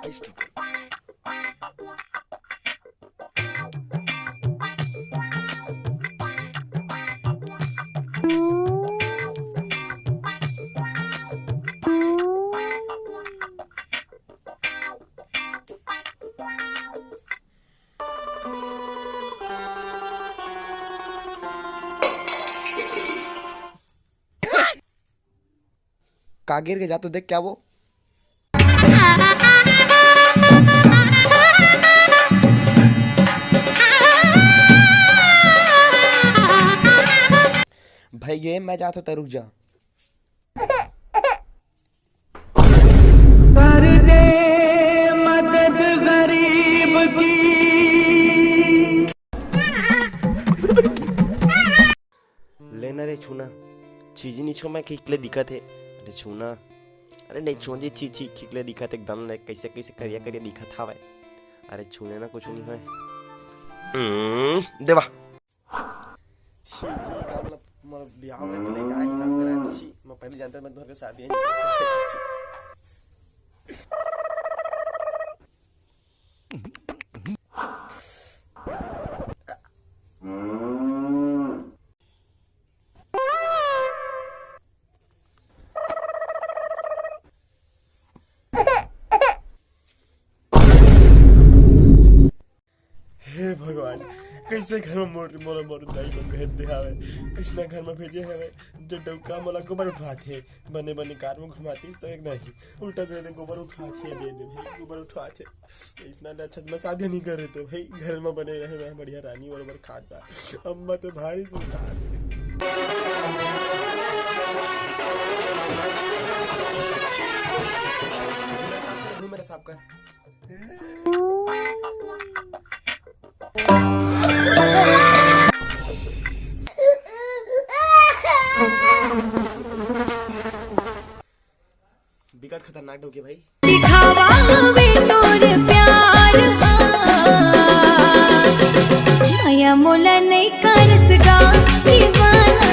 Eis tu. कागिर के जा तो देख क्या वो भाई ये मैं जाता हूँ रुक जा। कर दे मदद गरीब की। लेना रे छूना चीज नहीं छो मैं खिकले दिखत है। अरे छूना अरे नहीं छो जी ची ची खिकले दिखत एकदम ले कैसे कैसे करिया करिया दिखत हावे। अरे छूने ना कुछ नहीं है देवा छी जी काम ला मोर ब्याह के लेगा ही काम करा छी मैं पहले जानता मैं तोहर के शादी है हे भगवान कैसे घर में मोर मोर दाई मन भेज दे हावे कृष्णा घर में भेजे हवे जो डौका मोला गोबर उठाते बने बने कार में घुमाती इस तरह नहीं उल्टा दे गोबर उठाते दे दे भाई गोबर उठाते कृष्णा ने छत में शादी नहीं कर रहे थे भाई घर में बने रहे मैं बढ़िया रानी बराबर खाता अम्मा तो भारी सुधार मेरा साहब का बिकट खतरनाक हो गया भाई दिखावा में तोर प्यार माया मोला